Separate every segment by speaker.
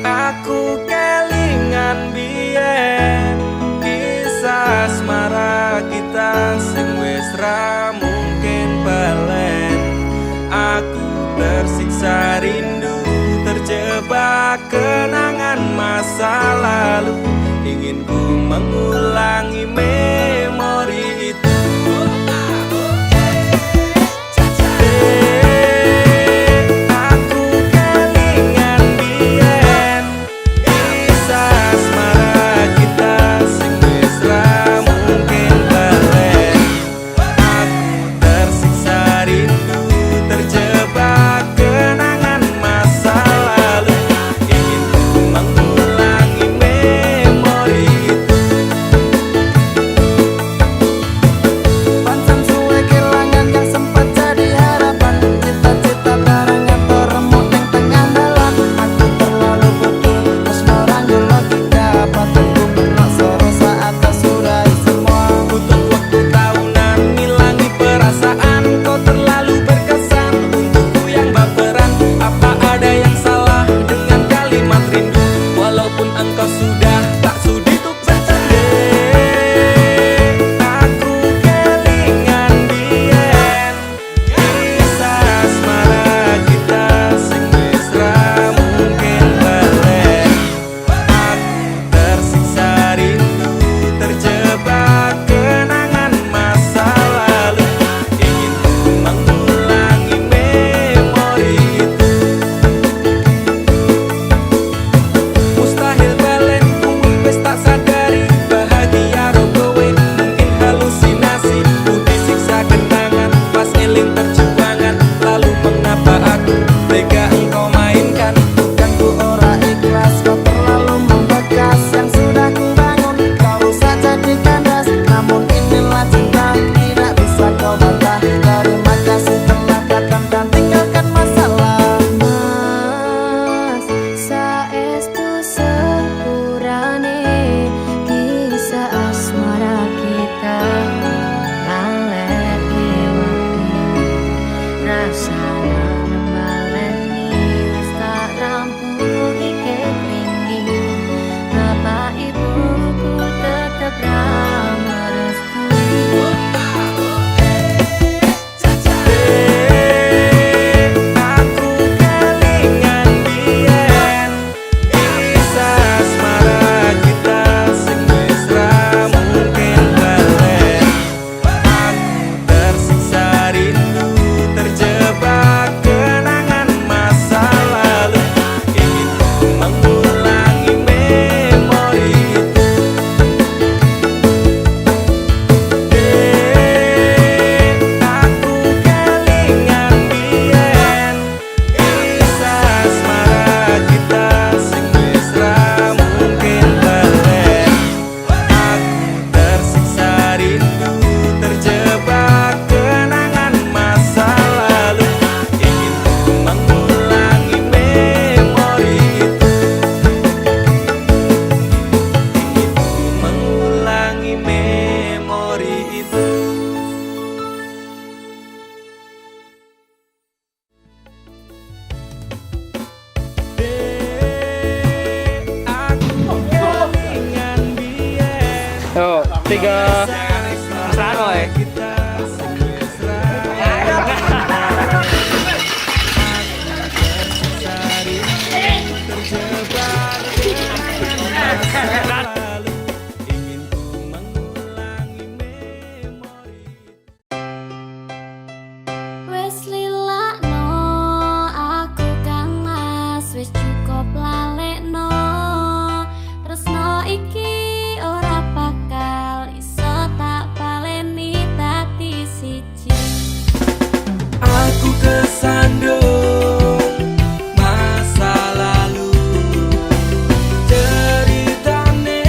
Speaker 1: Aku kelingan biyen kisah asmara kita sing wis ra mungkin balen. Aku tersiksa rindu, terjebak kenangan masa lalu. Ingin ku mengulangi memori itu.
Speaker 2: Yo, 3 mesraan woy.
Speaker 3: Wes lilakno aku kang mas, wes cukup lalekno tresno iki ora bakal iso tak baleni dadi siji.
Speaker 1: Aku kesandung masa lalu, ceritane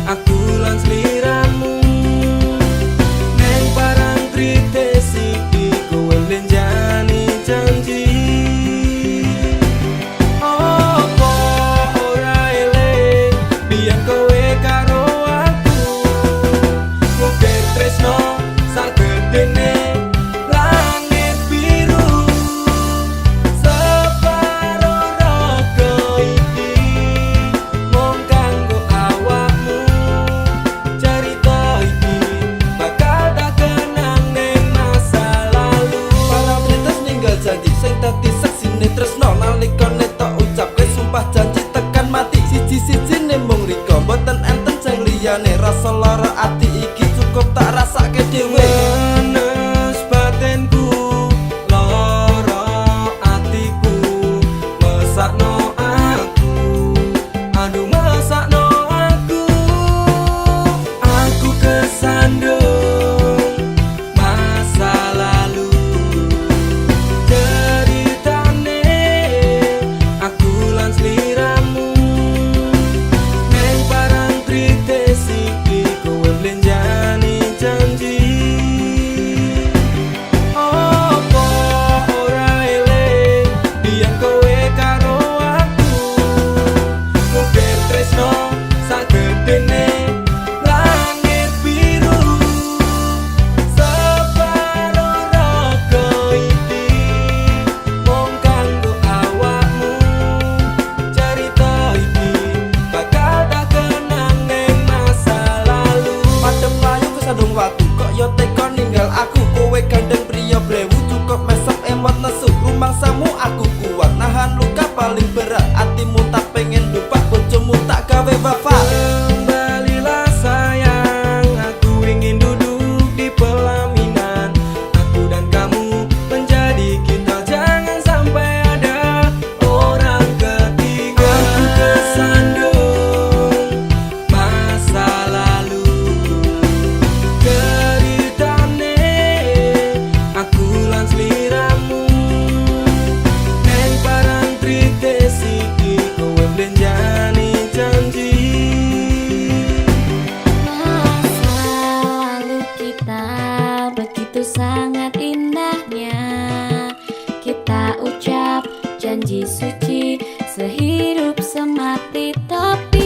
Speaker 1: aku lan sliramu neng parang trites iki kowe lenjani janji. Oh
Speaker 4: atimu tak pengen lupa, bojomu tak gawe wafa.
Speaker 1: Kembalilah sayang, aku ingin duduk di pelaminan. Aku dan kamu menjadi kita, jangan sampai ada orang ketiga. Aku kesandung masa lalu, ceritane aku lan sliramu. Neng parang trites iki kowe blenjani janji.
Speaker 3: Masa lalu kita begitu sangat indahnya. Kita ucap janji suci sehidup semati. Tapi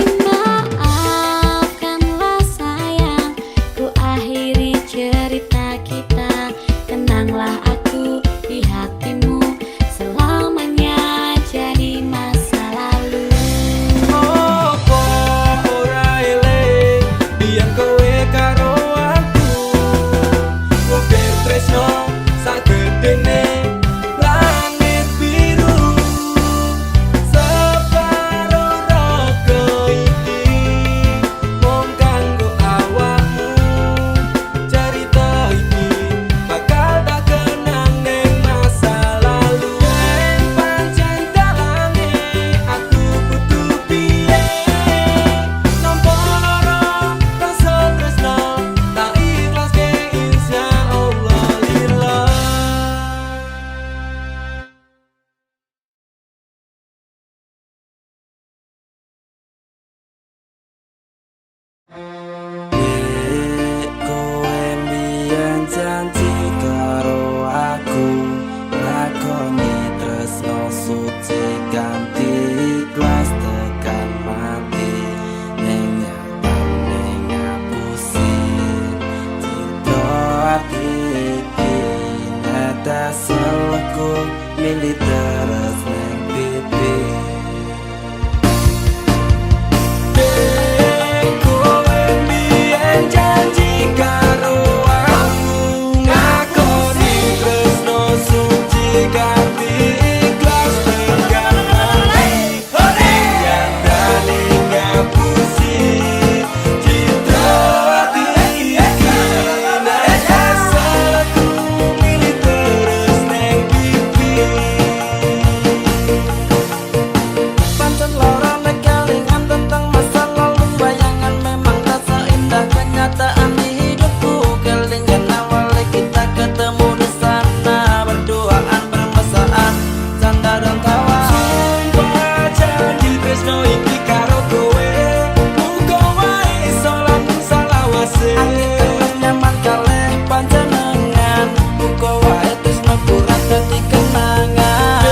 Speaker 3: maafkanlah sayang, ku akhiri cerita kita. Kenanglah aku di hatimu, selamanya jadi masa lalu.
Speaker 1: Opo ora eling biyen kowe karo aku, mobil tresno sagedene langit biru. Separo raga iki mung kanggo awakmu, cerita iki bakal tak kenang ning masa lalu. Yen pancen dalange aku kudu piye, nampa lara rasa tresno tak ikhlaske insyaallah lillah.
Speaker 4: Kowe mbiyen janji karo aku, lakoni tresno suci kanthi ikhlas tekan mati. Ning nyatane ngapusi cinta ati iki, netes selku milih terus ning pipi.
Speaker 1: Kowe mbiyen janji karo aku, ngakoni tresno suci kanthi ikhlas tekan mati. Nyatane ngapusi cinta ati iki, netes selku milih terus ning pipi.
Speaker 4: Pancen lara nek kelingan tentang masa lalu, bayangan memang tak seindah kenyataan di hidupku. Kelingan awal kita ketemu di sana, berduaan bermesraan, canda dan tawa.
Speaker 1: Sumpah janji tresno iki karo kowe, muga wae iso langsung salawase.
Speaker 4: Angin tengah nyaman kalih panjenengan, muga wae tresno kurang dadi kenangan.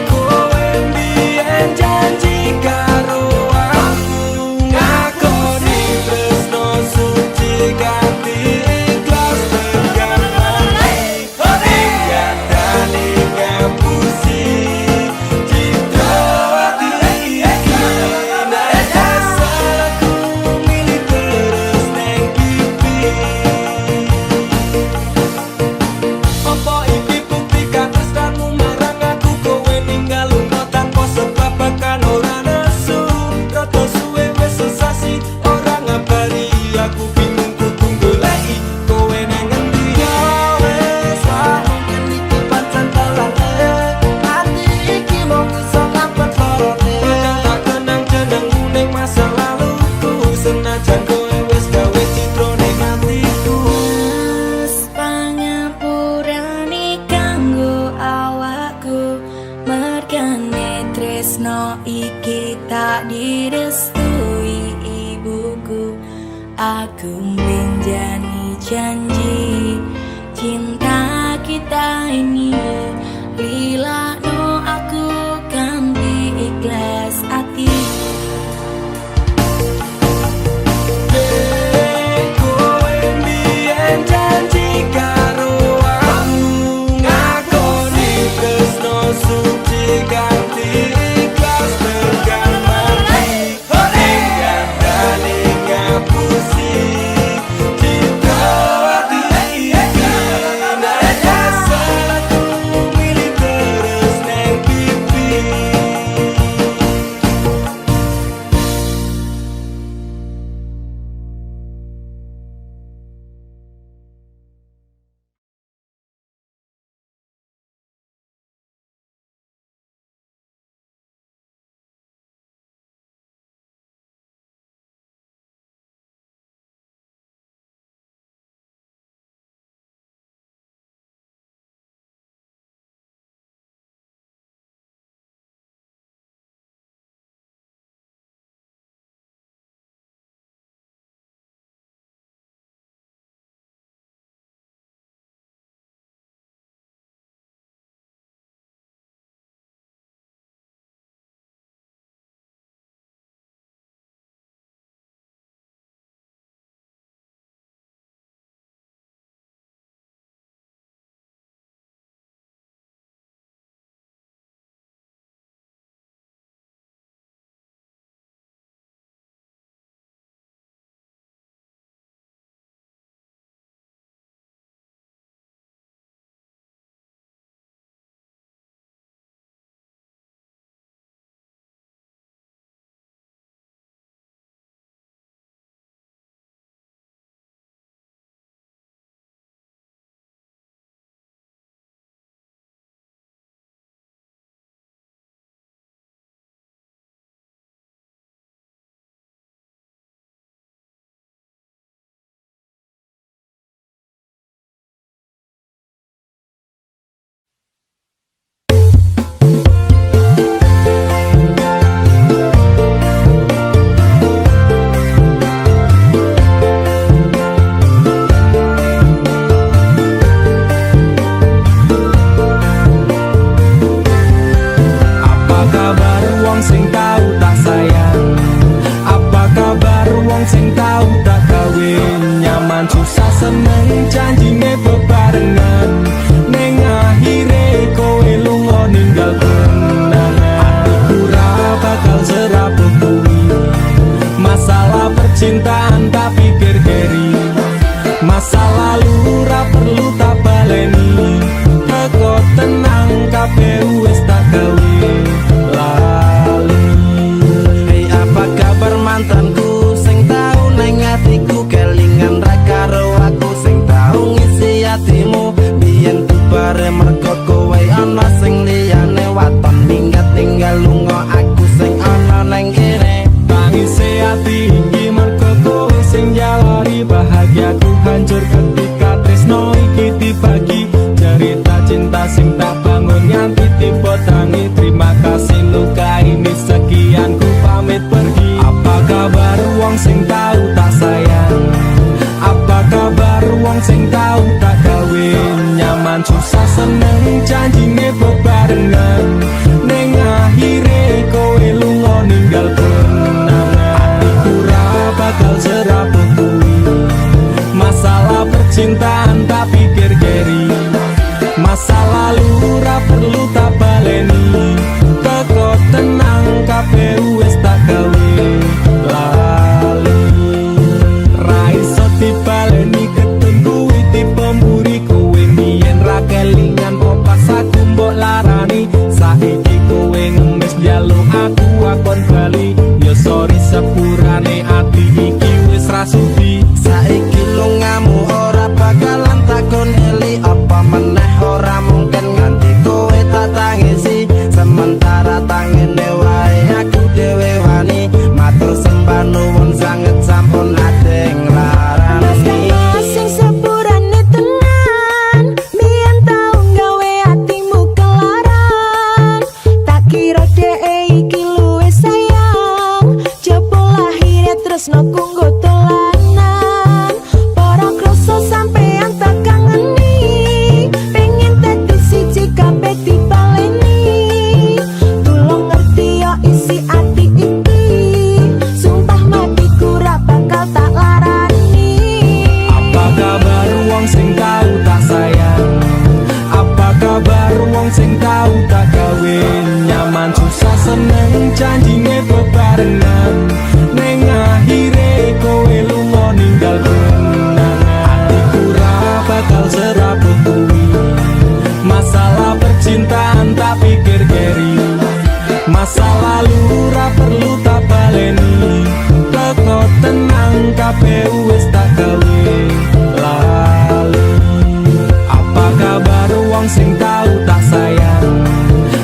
Speaker 1: Kowe mbiyen janji karo aku, ngakoni tresno suci kanthi ikhlas tekan mati. Nyatane ngapusi cinta ati iki, netes selku milih terus ning pipi. Apa iki bukti katresnanmu marang aku? Kowe ninggal lunga tanpa sebab bahkan ora nesu. Rada suwe wis sesasi ora ngabari aku, bingung kudu goleki kowe nang endi.
Speaker 4: Wes mungkin iki pancen dalane, ati iki mung iso ngapet lorone.
Speaker 1: Bakal tak kenang jenengmu ning masa laluku, senajan kowe wis gawe citra ning atiku.
Speaker 3: Mas pangapurane kanggo awakku, mergane tresno iki tak direstui ibuku. Aku menjani janji cinta kita ini, lila no aku kanthi ikhlas hati.
Speaker 1: Kowe mbiyen janji karo aku, ngakoni tresno suci kanthi ikhlas tekan mati. Nyatane ngapusi cinta ati iki, netes selku wong sing tau tak sayang? Apa kabar wong sing tau tak gawe? Nyaman susah seneng janjine bebarengan, ning akhire kowe lunga ninggal kenangan. Atiku ra bakal serabut kuwi, masalah percintaan tak pikir keri. Masa lalu ra perlu tak baleni, teko tenang kabeh wis tak gawe lali.
Speaker 4: Hei apa kabar mantanku sing tau neng atiku, kelingan ra karo aku sing tau ngisi hatimu. Biyen ku bare mergo kowe ana sing liyane, waton minggat tinggal lunga aku sing ana neng kene.
Speaker 1: Tangise ati iki mergo kowe sing jalari bahagiaku hancur ketika tresno iki dibagi. Cerita cinta sing tak bangun nganti tiba tangi. Terima kasih luka ini sekian ku pamit pergi. Apa kabar wong sing tau tak sayang? Apa kabar wong sing tau tak gawe? Nyaman susah seneng janjine bebarengan, ning akhire kowe lunga ninggal kenangan. Atiku ra bakal serabut kuwi, masalah percintaan tak pikir keri. Masa lalu ra perlu tak baleni, teko tenang kabeh wis tak gawe lali. Ra iso dibaleni ketun kuwi tipe mburi kowe mbiyen ra kelingan pas aku mbok larani. Saiki kowe ngemis njaluk aku akon bali, yo sorry sepurane ati iki wis ra sudi.
Speaker 4: Saiki lungamu ora bakalan takon eli, apa meneh ora mungkin nganti kowe tak tangisi. Sementara tangene wae aku dhewe wani, matur sembah nuwun sanget sampun adeng larani.
Speaker 3: Sing sepurane tenan, biyen tau gawe atimu kelaran. Tak kira dhek iki luwih sayang, jebul akhire tresno kunggo dolanan. Para kroso sampean tak kangeni, pengen dadi siji kabeh dibaleni. Tulung ngerti yo isi ati iki, sumpah matiku ra bakal tak larani.
Speaker 1: Apa kabar wong sing tau tak sayang? Apa kabar wong sing tau tak gawe? Nyaman susah seneng janjine bebarengan, ning akhire kowe lunga ninggal kenangan. Atiku ra bakal serabut kuwi, masalah percintaan tak pikir keri. Masa lalu ra perlu tak baleni, teko tenang kabeh wis tak gawe lali. Apa kabar wong sing tau tak sayang?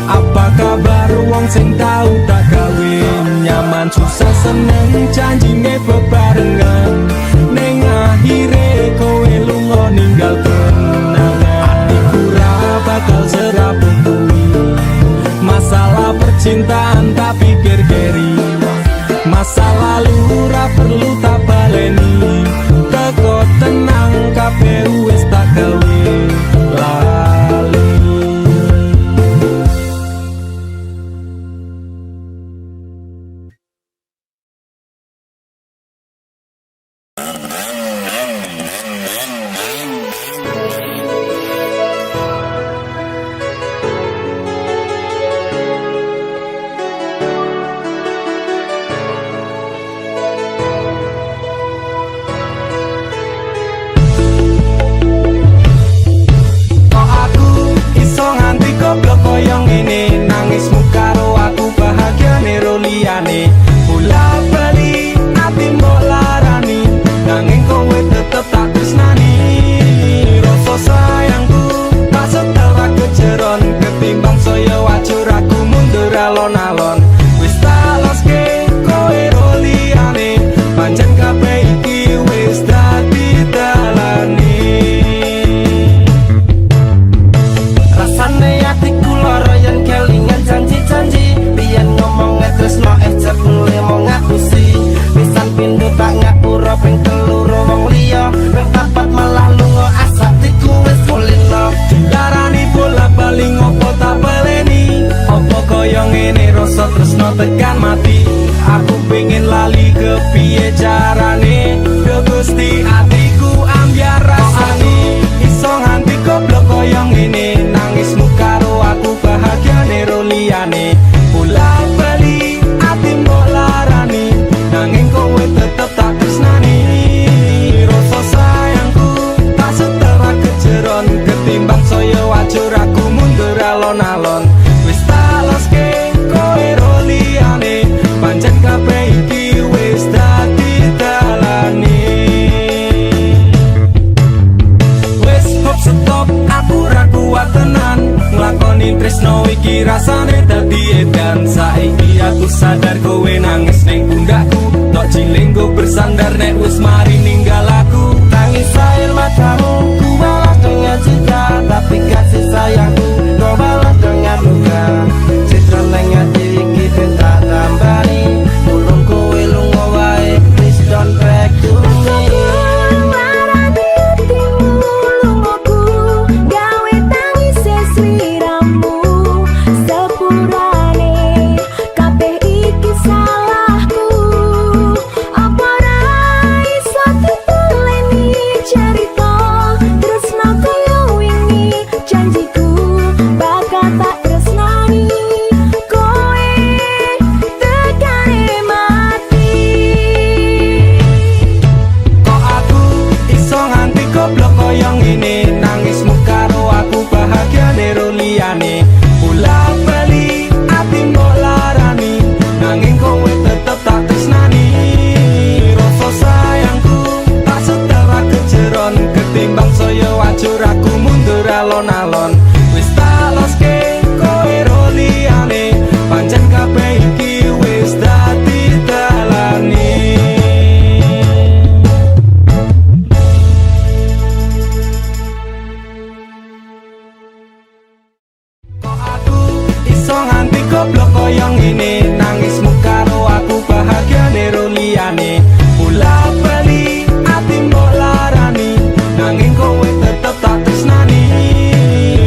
Speaker 1: Apa kabar wong sing tau tak gawe? Nyaman susah seneng janjine bebarengan, ning akhire kowe lunga ninggal kenangan. Atiku ra bakal serabut kuwi, masalah percintaan tak pikir keri. Masa lalu ra perlu tak baleni, teko tenang kabeh wis tak gawe lali.
Speaker 4: Rasane atiku lara yen kelingan janji-janji, biyen ngomong tresno cek
Speaker 1: tekan mati. Aku pengen lali kepiye carane, Duh Gusti atiku ambyar rasane. Iso nganti goblok koyo ngene, nangismu karo aku bahagiane ro liyane. Bola bali ati mbok larani, nanging kowe tetep tak tresnani. Rasa sayangku tak setera kejeron, ketimbang saya wajur aku mundur alon-alon. Wis tak loske kowe ro liyane, pancen kabeh iki wis dadi dalane. Wis hop stop, aku ra kuat tenan nglakoni tresno iki, rasane dadi edan. Saiki aku sadar kowe nangis ning pundakku, tok jilinggo bersandar nek wis mari ninggal aku.
Speaker 4: Tangis air matamu ku balas dengan cinta, tapi kasih sayangku kau balas dengan luka. Citra lengah iki tak tambani, ulung kowe lunga wae, please don't back to me.
Speaker 3: Larani hatimu lungoku, gawe tangis sliramu. Sepurane kabeh iki salahku, apa ra iso dituleni cerita tresno koyo wingi. Janjiku bakal tak tresnani kowe tekane mati.
Speaker 1: Kok aku iso nganti goblok koyo ngene, nangismu karo aku bahagiane ro liyane. Bola bali ati mbok larani, nanging kowe tetep tak tresnani. Rasa sayangku tak setera kejeron, ketimbang saya wajur aku mundur alon-alon. Wis tak loske kowe ro liyane, pancen kabeh iki wis dadi dalane. Kok aku iso nganti goblok koyo ngene, nangismu karo aku bahagiane ro liyane. Bola bali ati mbok larani, nanging kowe tetep tak tresnani.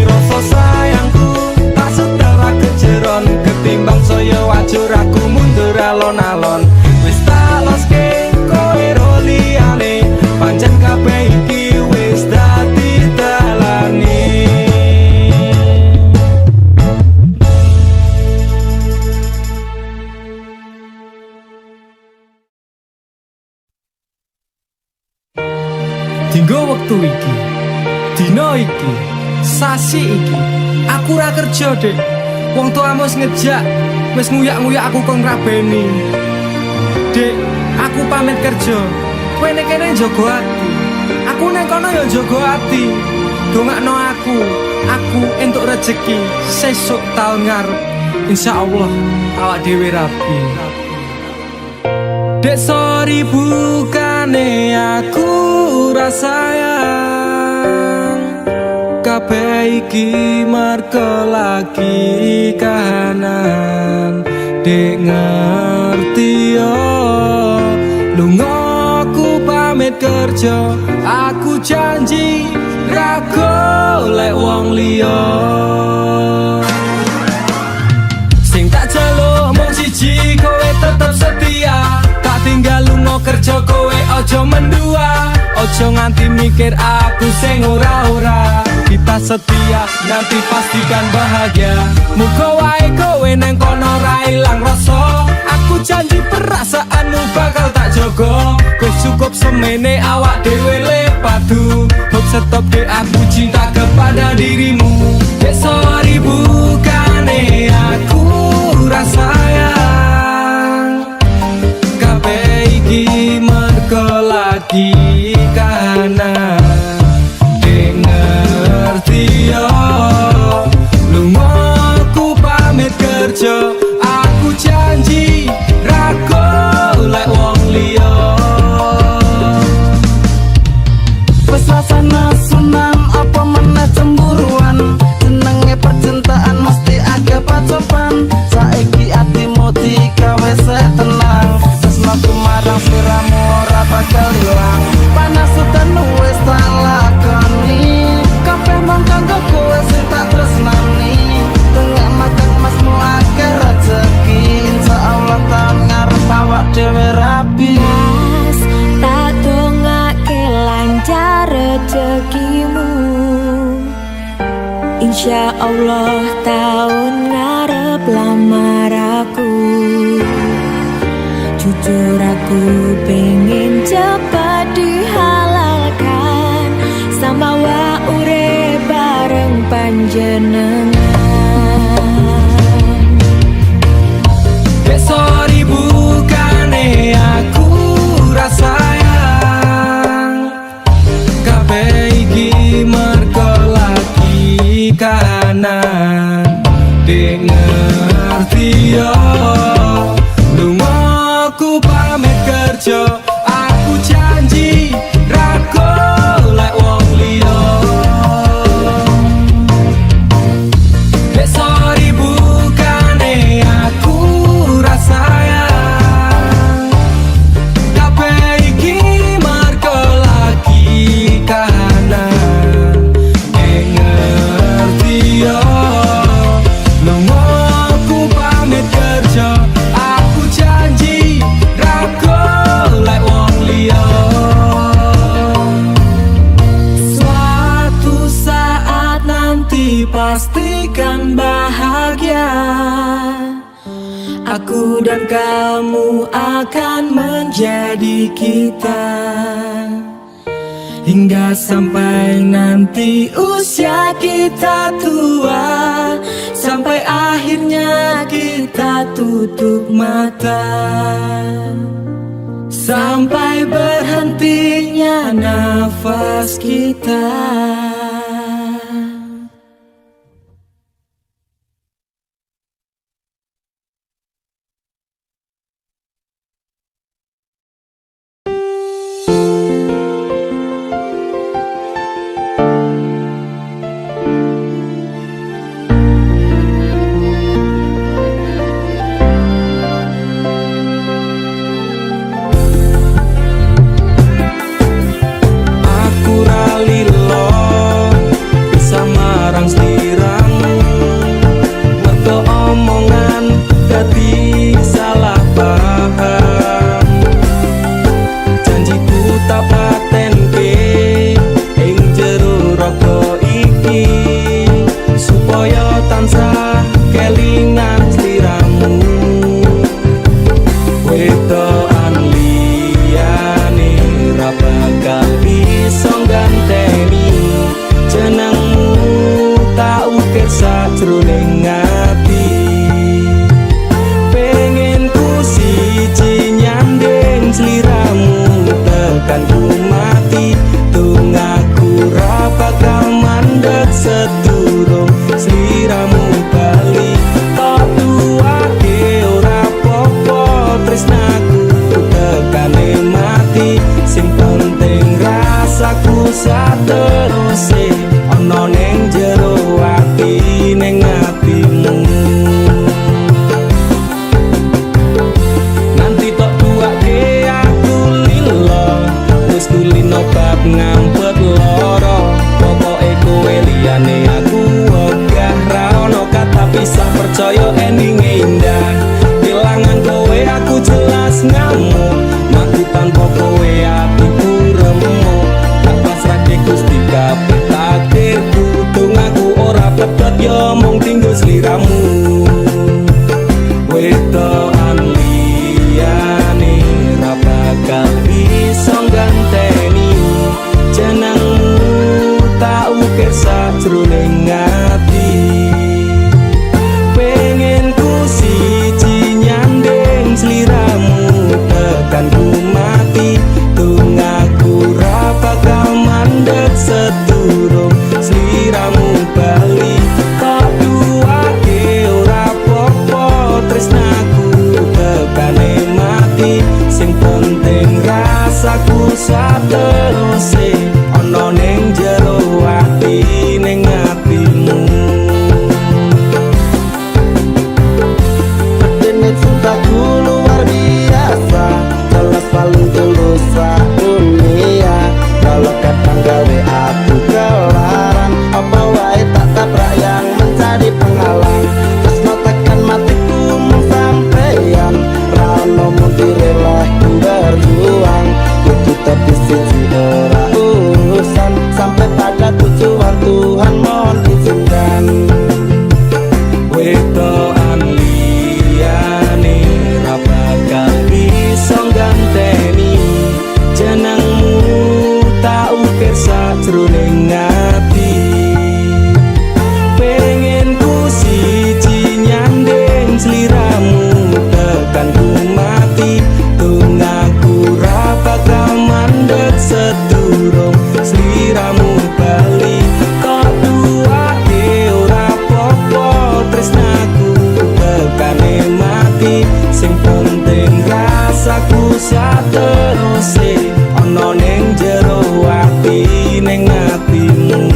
Speaker 1: Rasa sayangku tak setera kejeron, ketimbang saya wajur aku mundur alon-alon. Wis tak loske kowe ro liyane, pancen kabeh iki wis dadi dalane. Dinggo wektu iki, dina iki, sasi iki, aku ra kerja, Dek. Wong tuamu wis ngejak, wis nguyak-nguyak aku kon ngrabeni. Dek, aku pamit kerja. Kowe nek kene njaga ati. Aku nek kono ya njaga ati. Dongakno aku entuk rezeki sesuk taun ngarep. Insyaallah awak dhewe rapi. Dek sorry bukane aku ra sayang, kabeh iki merga lagi kahanan. Dek ngerti yo, lunga aku pamit kerja, aku janji ra golek wong liya. Sing tak jaluk mung siji, kowe tetep setia. Tak tinggal lunga kerja, kowe ojo mendua. Ojo nganti mikir aku sing ora-ora. Kita setia, nanti pastikan bahagia. Muga wae kowe neng kono ra ilang rasa. Aku janji perasaanmu bakal tak jogo. Wis cukup semene awak dhewe le padu. Hop stop dek, aku cinta kepada dirimu. Dek sorry bukane aku ra sayang, kabeh iki merga lagi kahanan. Dek ngerti yo, lunga aku pamit kerja, aku janji ra golek wong liya.
Speaker 4: Wes rasane senang apa meneh cemburuan, jenenge percintaan mesti agak pacopan. Saiki atimu digawe tenang, tresnaku marang sliramu ora bakal ilang. Panas udan wis tak lakoni, kabeh mung kanggo kowe sing tak tresnani. Tengah makan masmu akeh rezeki, insyaallah
Speaker 3: Allah tahun ngarep lamar aku. Jujur aku pengen cepat dihalalkan, sama wa urip bareng panjenengan.
Speaker 1: Sorry bukane aku rasayang, kabeh iki mergo lagi kanan. Dek ngerti yo, lungaku pamit kerja, aku janji ra golek wong liya. Dek sorry bukane aku rasayang, kabeh iki mergo lagi kahanan. Dek ngerti yo, lungaku pamit kerja, aku janji ra golek wong liya. Suatu saat nanti pastikan bahagia, aku dan kamu akan menjadi kita, hingga sampai nanti usia kita tua, sampai akhirnya kita tutup mata, sampai berhentinya nafas kita. Aku ralilo bisa marang sliramu, mergo omongan dadi salah paham. Janjiku tak patenke ing jero raga iki, supaya tansah kelingan sliramu. Wedokan liyane ra bakal bisa ganteni jenengmu, tak ukir sajroning ati. Pengen ku siji nyanding sliramu, tekan ku mati. Tunggaku ra bakal mandeg sedurung sliramu bali. Tak duake ora popo tresnaku, tekane mati. Sing penting rasaku sateruse ana ning jero ati, ning atimu. Nanti tok duake aku lilo, wis kulino bab ngampet loro. Pokoke kowe liyane aku ogah, ra ono kata pisah, percaya endinge indah. Kelangan kowe aku jelas ngamuk, mati tanpa kowe atiku remuk. Tak pasrahke Gusti kabeh takdirku, tunggaku ora pedet yo mung tinggo sliramu. Wedokan liyane ra bakal bisa ganteni jenengmu, tak ukir sajroning ati. Pengen ku siji nyanding sliramu, tekan ku mati. Tunggaku ra bakal mandeg sedurung sliramu bali. Tak duake ora popo tresnaku, tekane mati. Sing penting rasaku sateruse ana ning jero ati, ning atimu.
Speaker 4: Dene cintaku luar biasa, jelas paling tulus dunia. Kalau kadang gawe aku kelaran, apa wae tak tabrak yang menjadi penghalang. Terus tekan matiku mung sampeyan, rano mung direleh berjuang. Kudu tapi siji ora
Speaker 1: Sing penting rasaku sateruse ana ning jero ati ning atimu.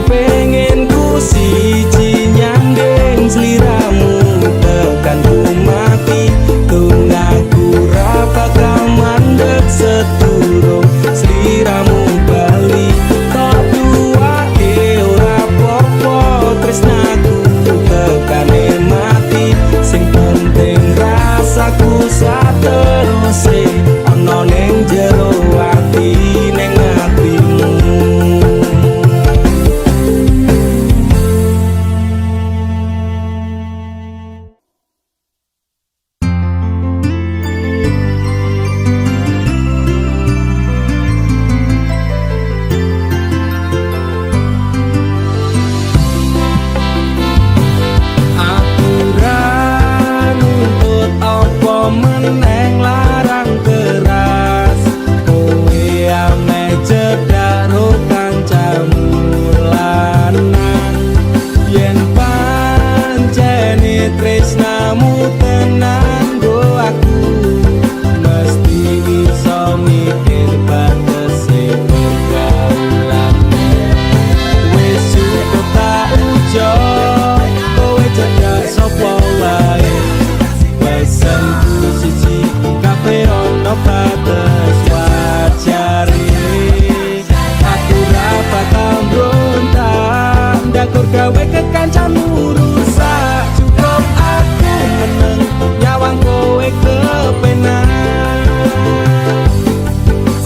Speaker 1: Pengen ku siji nyanding sliramu tekan ku mati tunggaku ra bakal mandeg seturung sliramu bali tok duwake ora popo tresnaku tekane mati sing penting rasaku sateruse ana ning jero ati ning atimu. Meneng larang keras kowe ame cedak ro kancamu lanang yen pancene tresnamu tenan go aku mesti iso mikir batese pergaulan wis cukup tak ujo kowe cedak sapa wae pesanku siji kafe ono batas wajari aku ra bakal mbrontak ndakur gawe kekancamu rusak cukup aku meneng nyawang kowe kepenak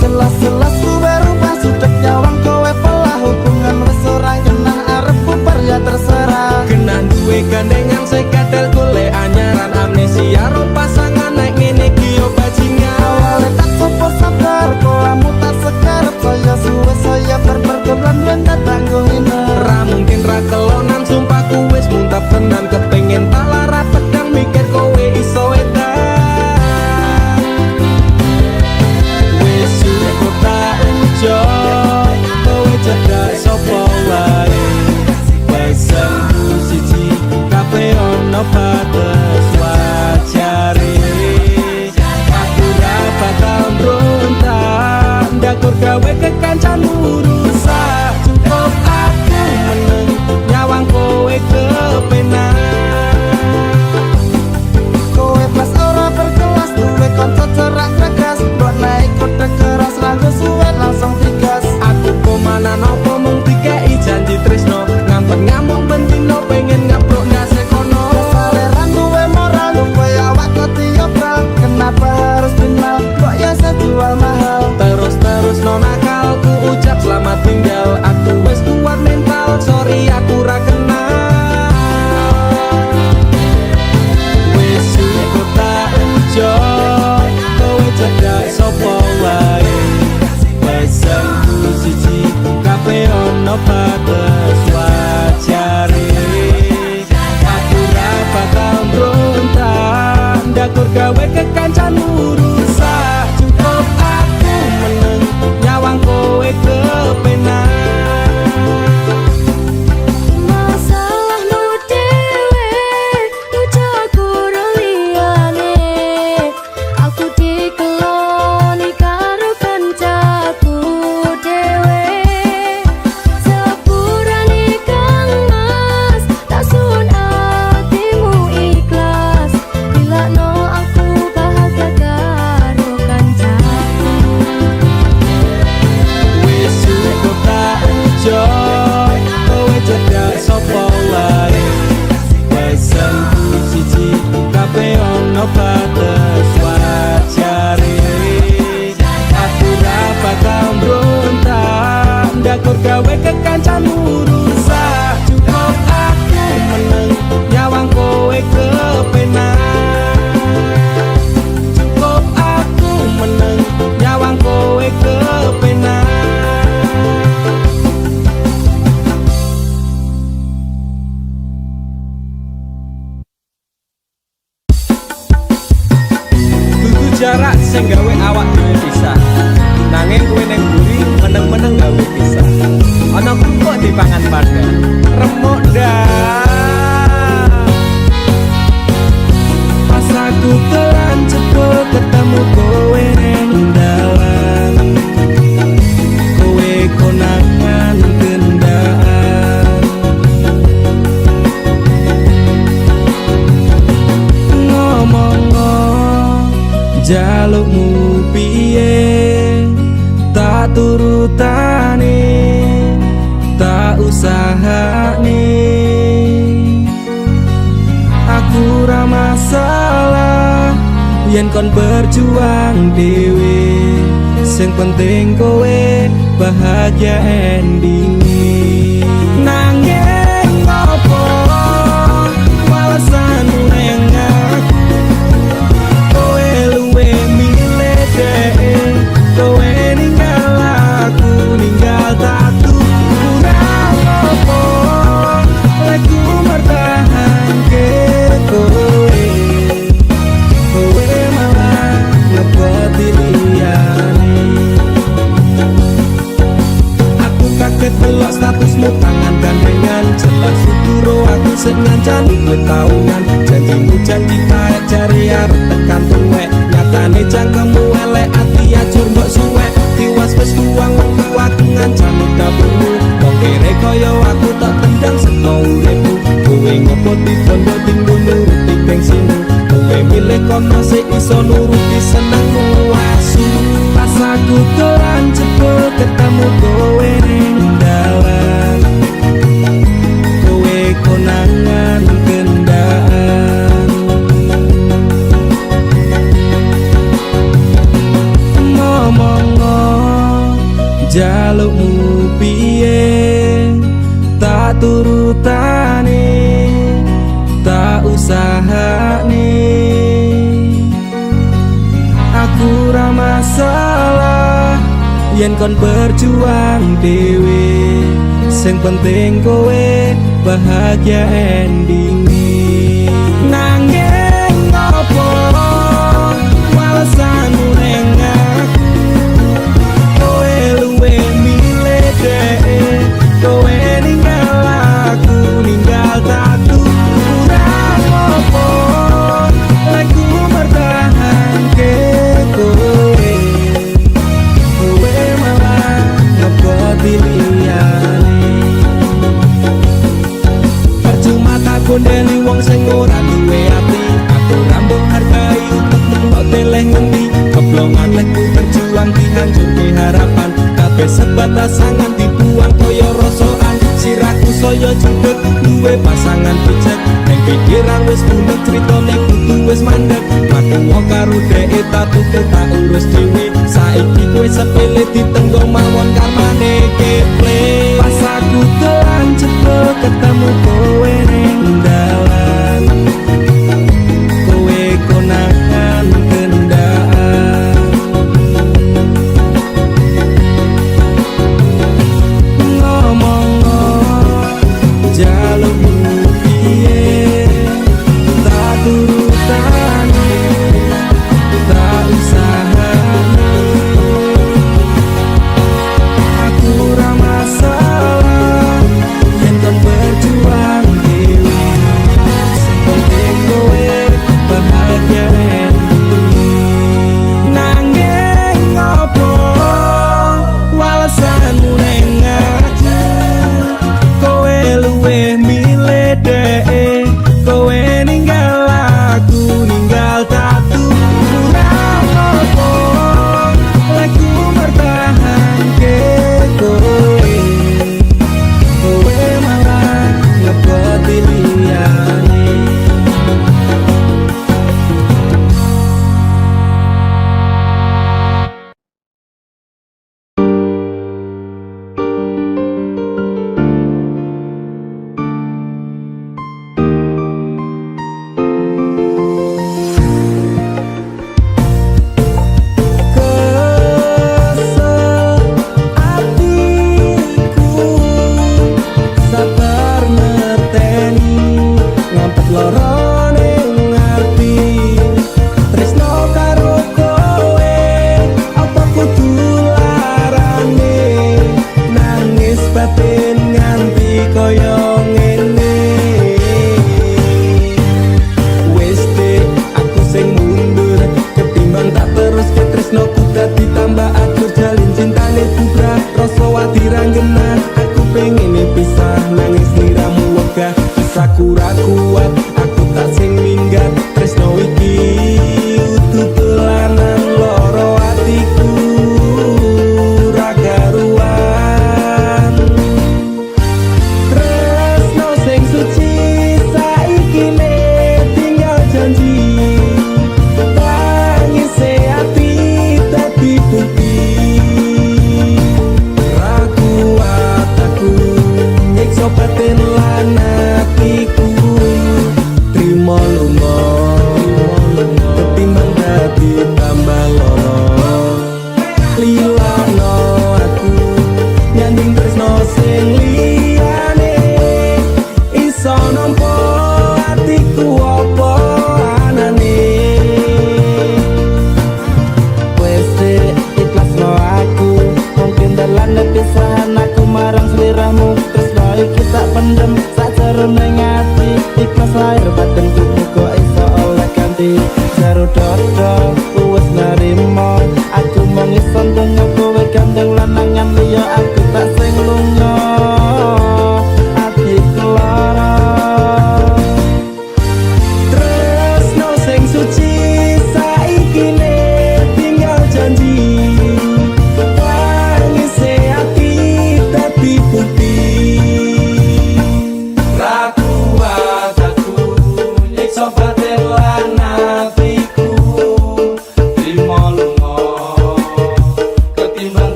Speaker 4: Selas-selas ku berubah sudek nyawang kowe pelah hubungan wis ora kenang arep bubar ya terserah
Speaker 1: kena duwe gandengan sekatel golek anyaran amnesia ro pasangan naik ngene iki yo bajingan
Speaker 4: awale tak sopo sabar kolamu tak sekarep saya suwe saya berpergaulan ben tak tanggung iner
Speaker 1: ra mungkin ra kelonan sumpah ku wis muntap tenan kepengin tak lara pedang mikir kowe iso edan wis cukup tak ujo kowe cedak sapa wae pesanku siji kafe ono batas wajari aku ra bakal mbrontak ndakur gawe kekancamu rusak cukup aku meneng nyawang kowe kepenak
Speaker 4: kowe pas ora berkelas duwe kanca cerak tegas buat naik kode keras langsung suwe langsung digas
Speaker 1: aku komana nopo mung dikei janji tresno ngampet ngamuk bentino pengen ngaprok nase kono
Speaker 4: saleran duwe moral duwe awak ketiobral kenapa harus final kok ya sejual mahal
Speaker 1: terus no nakal ku ucap selamat tinggal aku wis kuat mental sorry aku ra kenal wis cukup tak ujo kowe cedak sapa wae pesanku siji kafe ono batas wajari aku ra bakal mbrontak ndakur gawe kekancamu rusak cukup aku meneng nyawang kowe kepenak
Speaker 3: Masalahmu dewe, ujaku liyane. Aku dikeloni karo kancaku dewe. Sepurane Kang Mas, tak sun atimu ikhlas. Bilakno aku bahagia karo kancaku.
Speaker 1: wis cukup tak ujo kowe cedak sapa wae pesanku siji kafe ono batas wajari aku ra bakal mbrontak ndakur gawe kekancamu rusak cukup aku meneng nyawang kowe kepenak cukup aku meneng nyawang kowe kepenak dudu jarak sing gawe awak dhewe pisah nanging kowe ning mburi meneng-meneng gawe pisah ana kok dipangan padha remuk dah aku telan cepet ketemu kowe ning dalan, kowe konangan kendaan. Ngomong-ngomong jalukmu piye, tak turutane, tak usahane. Aku ra masalah yen kon berjuang dhewe, sing penting kowe bahagia endinge. Nanging ngopo alasanmu ning aku, kowe luwe milih dhek, kowe ninggal aku ninggal tatu. Kurang ngopo lek ku mertahanke kowe, kowe malah ngeboti liyane. Aku kaget delok statusmu tangan gandengan, jelas uturo aku sing ngancani kowe tahunan. Janjimu janji kayak jari arep tekan tuwek, nyatane cangkemmu elek ati ajur mbok suwek. Tiwas wis tuang wektu aku ngancani dapurmu, wong kere kaya aku tak tendang seno uripmu. Kowe ngopo dibondo tinggo nuruti gengsimu, kowe milih kono sik iso nuruti senengmu asu. Pas aku telan cepet ketemu kowe ning dalan, kowe konangan kendaan. Ngomong-ngomong jalukmu piye, tak turutane, tak usahane. Aku ra masalah yen kon berjuang dhewe, sing penting kowe bahagia endinge. Nanging ngopo alasanmu ning aku, kowe luwe milih dhek, kowe ninggal aku ninggal tatu. Kurang ngopo lek ku mertahanke kowe, kowe malah ngeboti liyane. Percuma tak gondeli wong sing ora duwe ati, aku rambung hargai untukmu mbok teleh ngendi. Keblongan lek ku berjuang dihancurke harapan, kabeh sebatas angan dibuang kaya rosokan. Sirahku saya judek duwe pasangan pijak, ning pikiran wis bunek critane kudu wis mandek. Matuwa karo dhek tatu tak urus dhewe, saiki kowe sepele ditenggo mawon karmane keple. Pas aku telan cepet ketemu kowe ning dalan, kowe konangan kendaan. Ngomong-ngomong jalukmu piye, tak turutane, tak usahane.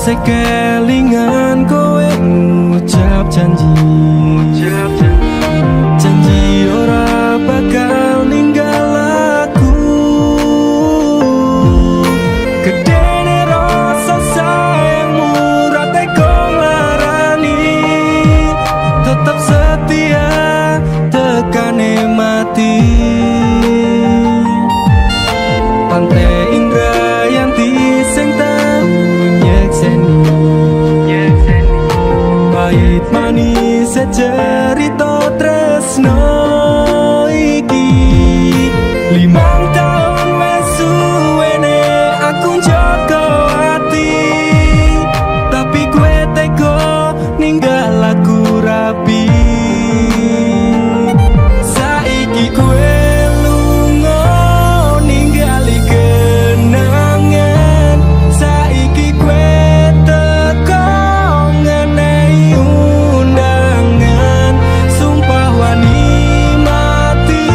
Speaker 1: sekelingan kowe ngucap janji Janji ora bakal ninggal aku Gedene rasa sayangmu rate kong larani Tetap setia tekane mati Pantai Indrayanti sing tau nyekseni Pahit manis secerita tresno iki 5 tahun wes suwene aku njogo ati Tapi kue teko ninggal aku rapi Saiki kue lunga ninggali kenangan Saiki kue teko ngenehi undangan Sumpah wani mati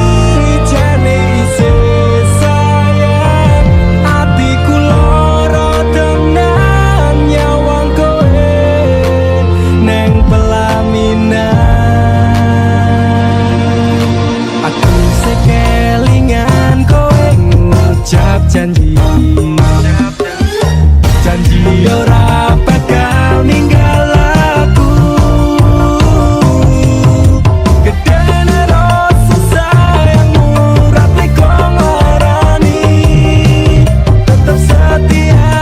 Speaker 1: jane isih sayang Atiku loro tenan nyawang kowe neng pelaminan Aku sekelingan kowe ngucap janji Janji ora bakal ninggal aku Gedene rasa sayangmu rate kong larani Tetap setia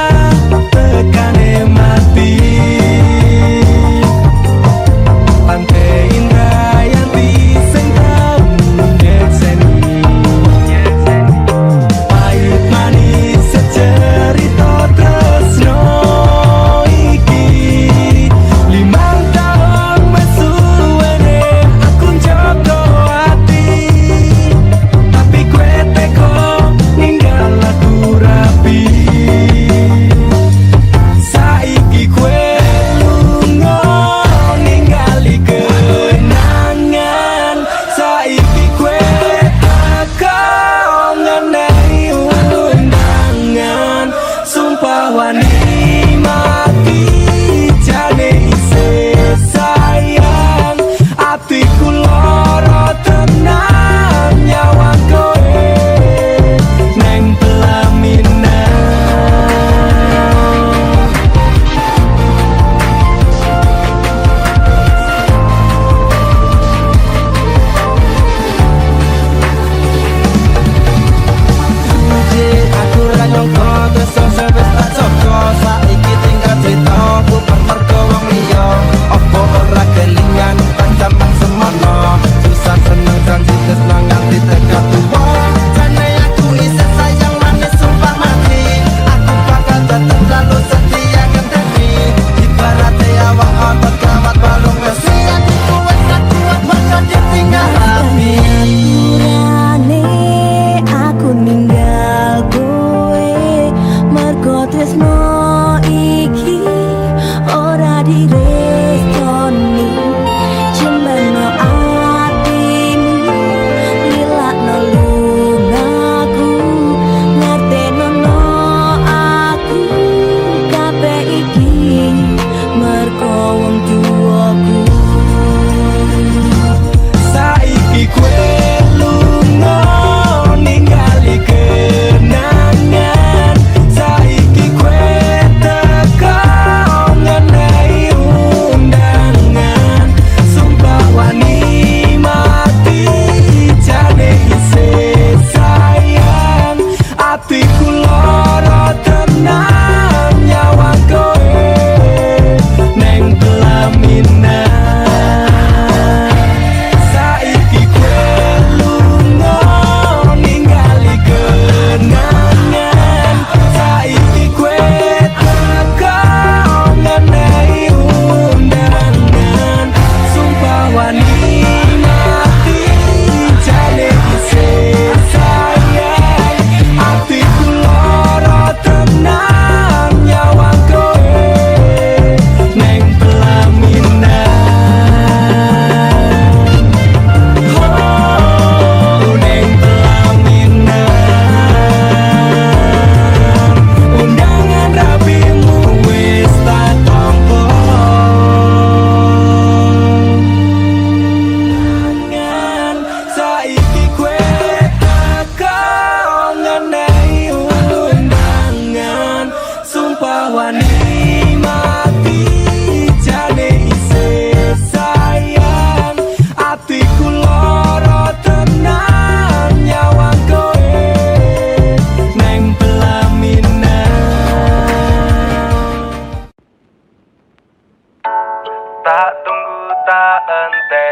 Speaker 1: tekane mati Pantai Indrayanti sing tau nyekseni Pahit manis secerita tresno iki 5 tahun wes suwene aku njogo ati Tapi kue teko ninggal aku rapi Saiki kue lunga ninggali kenangan Saiki kue teko ngenehi undangan Sumpah wani mati jane isih sayang Atiku loro tenan nyawang kowe neng pelaminan
Speaker 4: Aku ra nyangka dosa wis tak joko saiki tinggal cerita bukan mergo wong liya apa ora kelingan tak jaman semua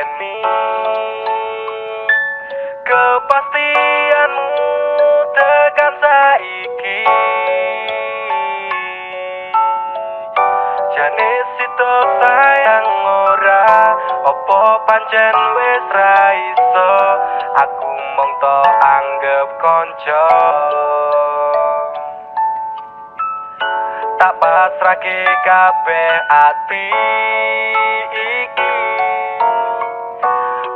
Speaker 5: duweni kepastianmu tekan saiki. Jane sito sayang ora opo pancen wis ra iso, aku mung to anggap konco. Tak pasrahke kabeh ati iki,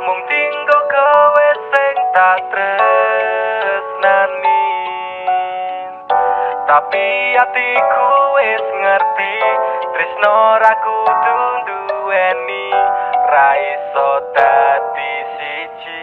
Speaker 5: mung tinggo kowe sing tak tresnani. Tapi atiku wis ngerti, tresno ra kudu duweni, ra iso dadi siji.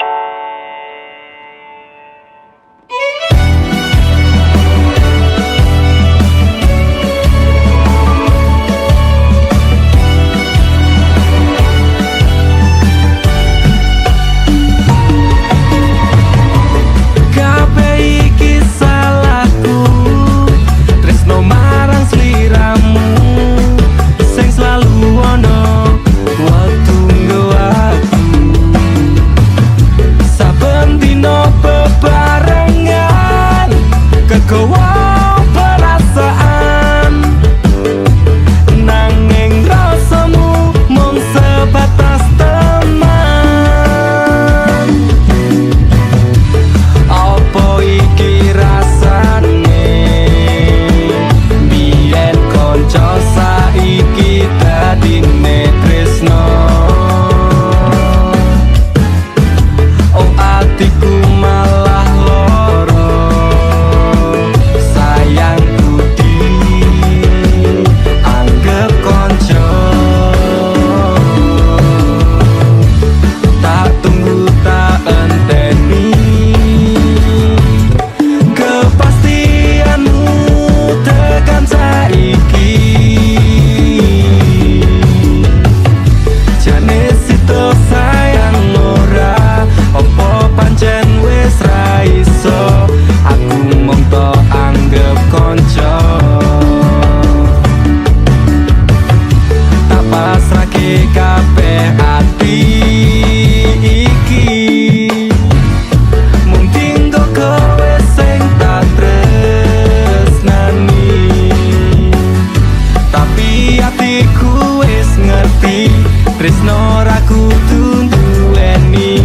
Speaker 1: Tresno ra kudu duweni,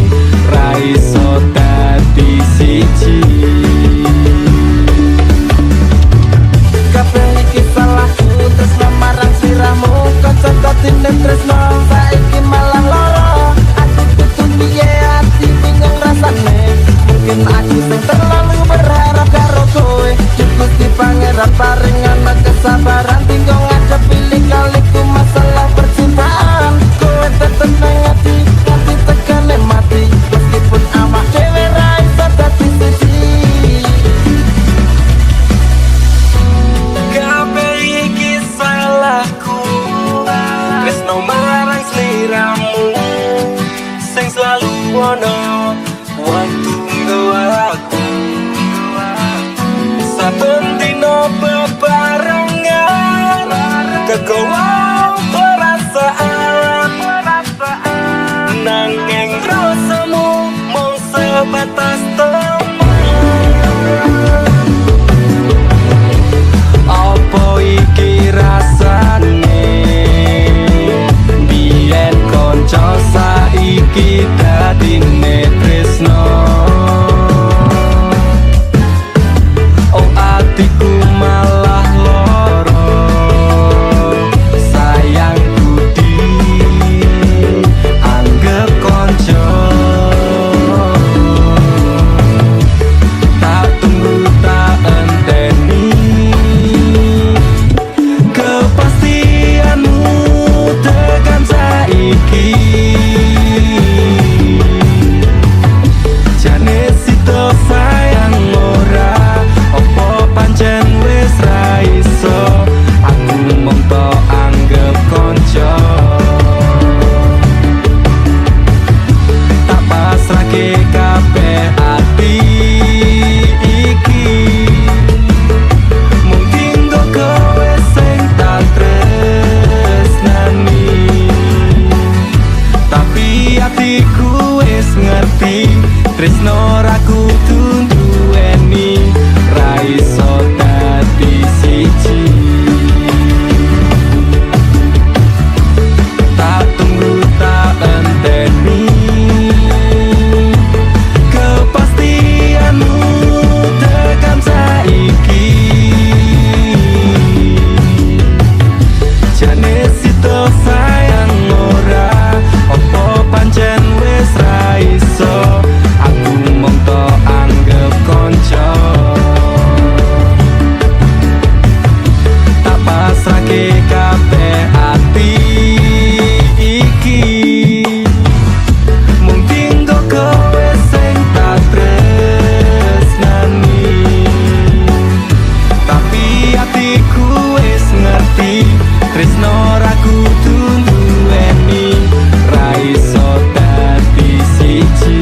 Speaker 1: ra iso dadi siji.
Speaker 4: Kabeh iki salahku, tresno marang sliramu, kanca katine tresno saiki malah loro. Aku kudu piye ati bingung rasane, mungkin aku sing terlalu berharap karo kowe. Gusti Pangeran paringan kesabaran tinggo ngadepi lika-liku masalah percintaan. Kowe tetep nang ati, nganti tekane mati, meskipun awak dhewe ra iso dadi siji.
Speaker 1: Kabeh iki salahku, tresno marang sliramu, sing selalu ono waktu aku. Saben dino bebarengan, kegowo perasaan, nanging rasamu mung sebatas teman. Apa iki rasane, biyen konco saiki dadine tresno. Oh atiku malah loro, sayangku dianggap konco. Tak tunggu tak enteni, kepastianmu tekan saiki. Jane sito sayang ora, opo pancen wis ra iso, aku mung to anggap konco. Tak pasrahke kabeh ati iki, mung tinggo kowe sing tak tresnani. Tapi ati atiku wis ngerti tresno ra kudu duweni ra iso dadi siji. Tak tunggu tak enteni kepastianmu tekan saiki. Jane sito sayang ora opo pancen wis ra iso aku mung tok anggap kanca. Tak pasrahke kabeh ati iki mung tinggo kowe sing tak tresnani. Tapi atiku wis ngerti tresno ra kudu duweni ra iso dadi siji.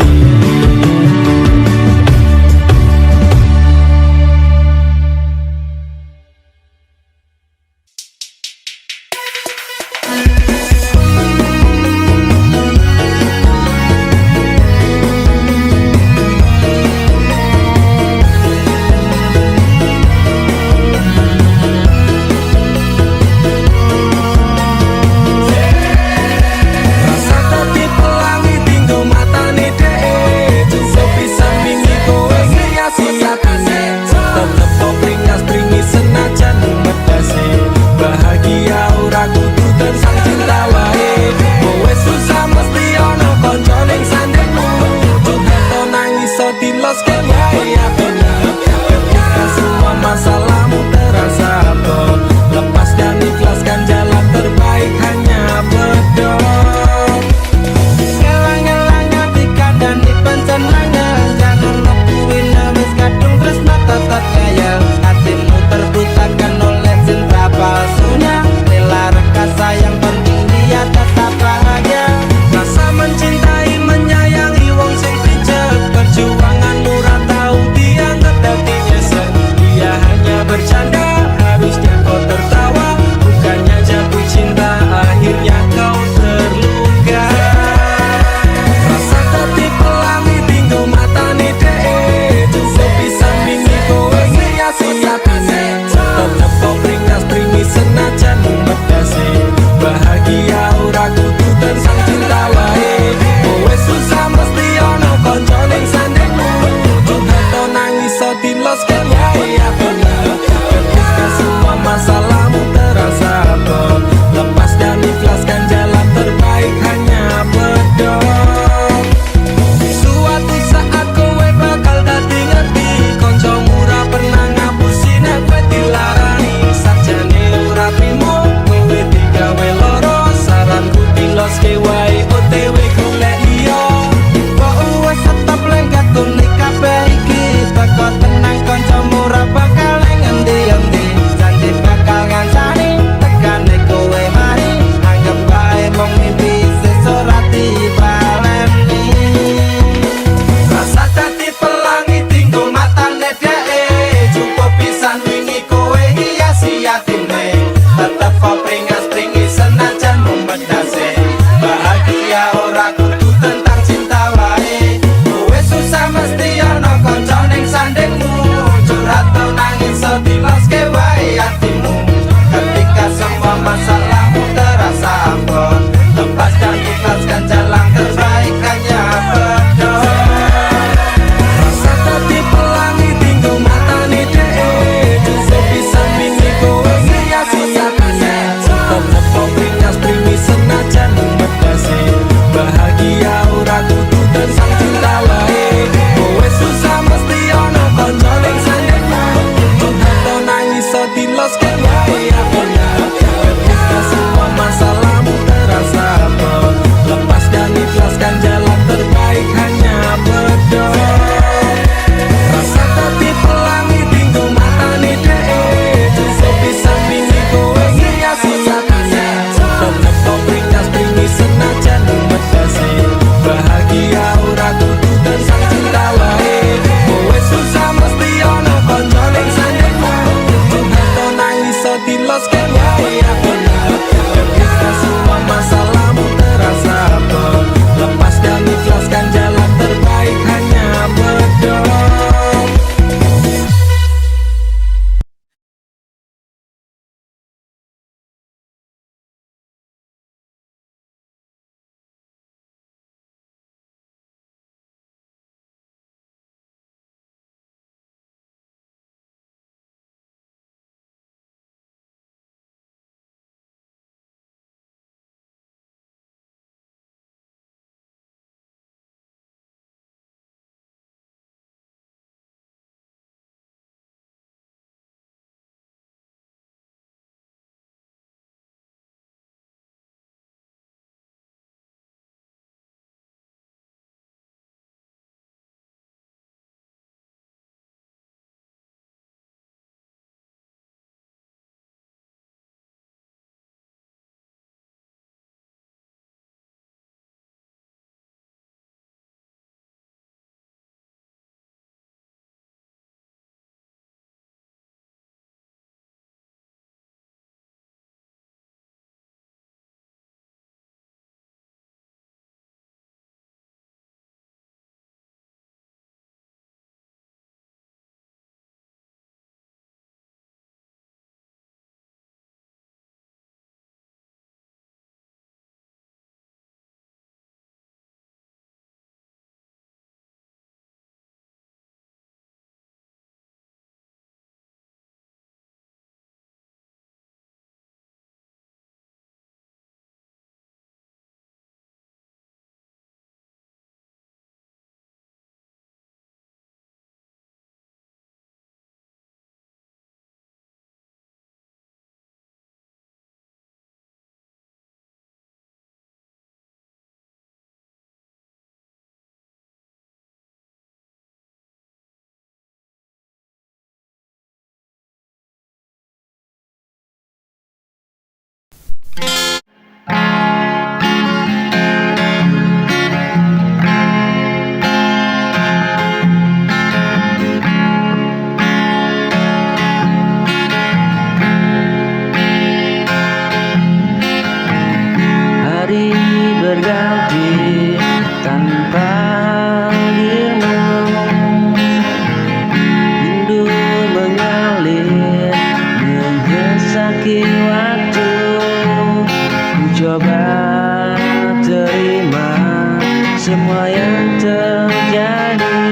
Speaker 4: semua yang terjadi.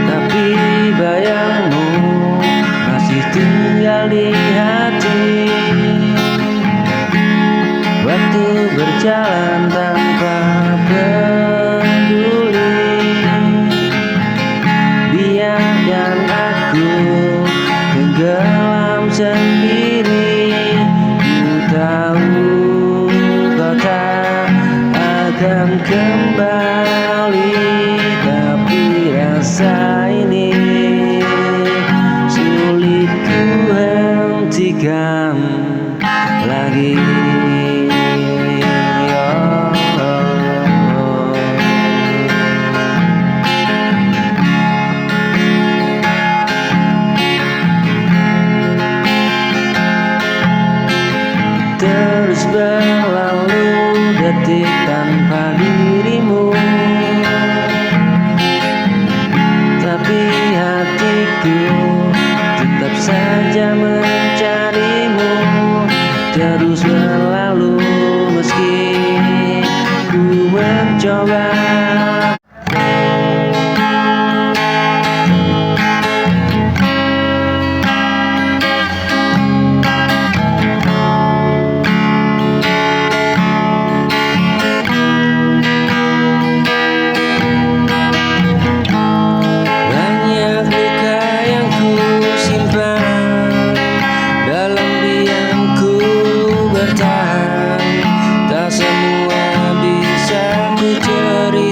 Speaker 4: Tapi bayangmu masih tinggal di hati. Waktu berjalan tanpa peduli, biarkan aku tenggelam sendiri. Ku tahu kau tak akan kembali, tapi rasa ini sulit ku hentikan lagi. Terus berlalu detik tanpa dirimu, tapi hatiku tetap saja mencarimu. Terus berlalu meski ku mencoba. Banyak luka yang ku simpan dalam diamku bertahan. Tak semua bisa ku ceritakan.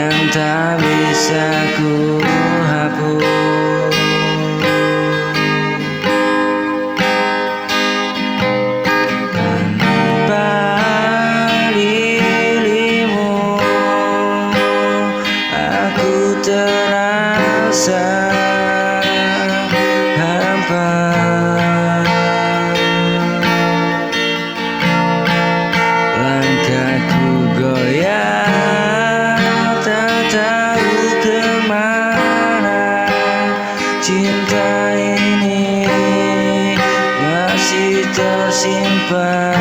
Speaker 4: yang tak bisa ku hapus. Tanpa dirimu aku terasa hampa. Langkahku goyah, tak tahu kemana. Cinta ini masih tersimpan.